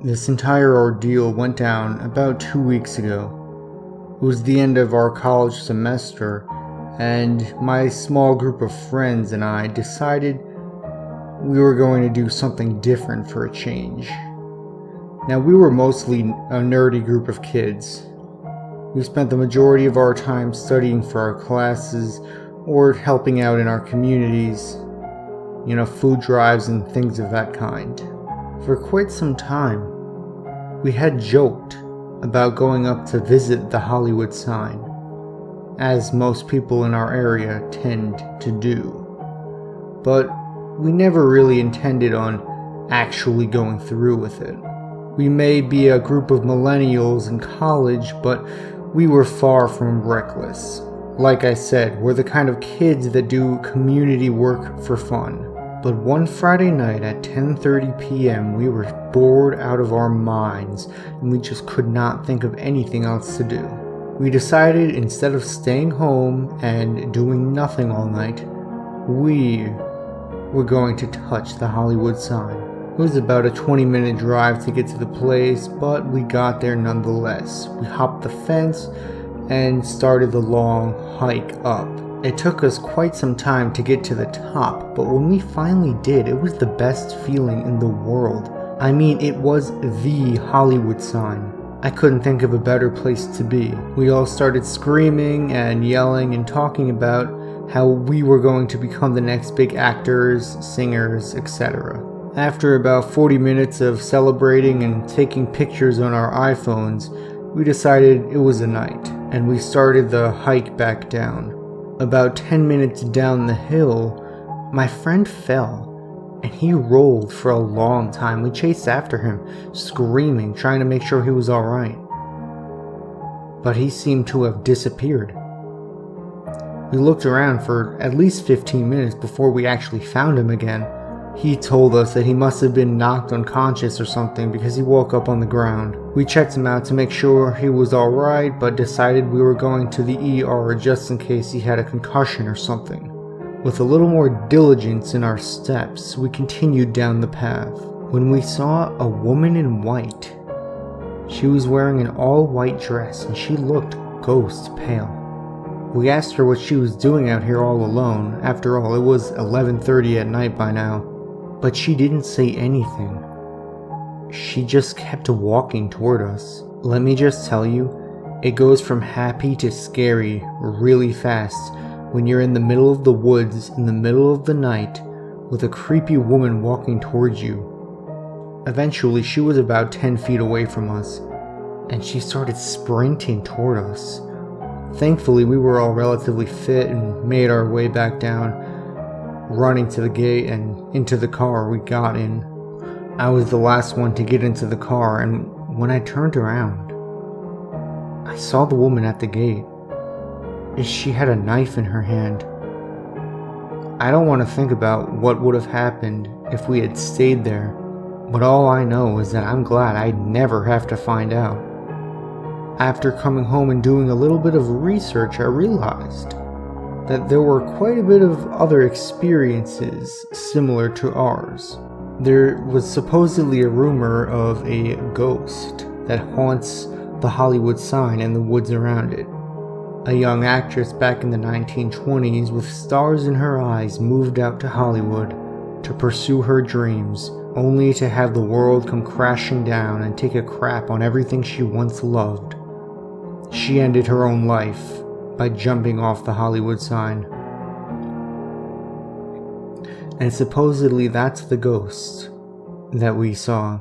This entire ordeal went down about 2 weeks ago. It was the end of our college semester, and my small group of friends and I decided we were going to do something different for a change. Now, we were mostly a nerdy group of kids. We spent the majority of our time studying for our classes or helping out in our communities, food drives and things of that kind. For quite some time, we had joked about going up to visit the Hollywood sign, as most people in our area tend to do. But we never really intended on actually going through with it. We may be a group of millennials in college, but we were far from reckless. Like I said, we're the kind of kids that do community work for fun. But one Friday night at 10:30 p.m. we were bored out of our minds and we just could not think of anything else to do. We decided instead of staying home and doing nothing all night, we were going to touch the Hollywood sign. It was about a 20-minute drive to get to the place, but we got there nonetheless. We hopped the fence and started the long hike up. It took us quite some time to get to the top, but when we finally did, it was the best feeling in the world. I mean, it was the Hollywood sign. I couldn't think of a better place to be. We all started screaming and yelling and talking about how we were going to become the next big actors, singers, etc. After about 40 minutes of celebrating and taking pictures on our iPhones, we decided it was a night, and we started the hike back down. About 10 minutes down the hill, my friend fell, and he rolled for a long time. We chased after him, screaming, trying to make sure he was alright. But he seemed to have disappeared. We looked around for at least 15 minutes before we actually found him again. He told us that he must have been knocked unconscious or something because he woke up on the ground. We checked him out to make sure he was alright, but decided we were going to the ER just in case he had a concussion or something. With a little more diligence in our steps, we continued down the path when we saw a woman in white. She was wearing an all-white dress and she looked ghost pale. We asked her what she was doing out here all alone. After all, it was 11:30 at night by now. But she didn't say anything. She just kept walking toward us. Let me just tell you, it goes from happy to scary really fast when you're in the middle of the woods in the middle of the night with a creepy woman walking towards you. Eventually, she was about 10 feet away from us, and she started sprinting toward us. Thankfully, we were all relatively fit and made our way back down, running to the gate and into the car we got in. I was the last one to get into the car, and when I turned around, I saw the woman at the gate. She had a knife in her hand. I don't want to think about what would have happened if we had stayed there, but all I know is that I'm glad I'd never have to find out. After coming home and doing a little bit of research, I realized that there were quite a bit of other experiences similar to ours. There was supposedly a rumor of a ghost that haunts the Hollywood sign and the woods around it. A young actress back in the 1920s with stars in her eyes moved out to Hollywood to pursue her dreams, only to have the world come crashing down and take a crap on everything she once loved. She ended her own life by jumping off the Hollywood sign. And supposedly that's the ghost that we saw.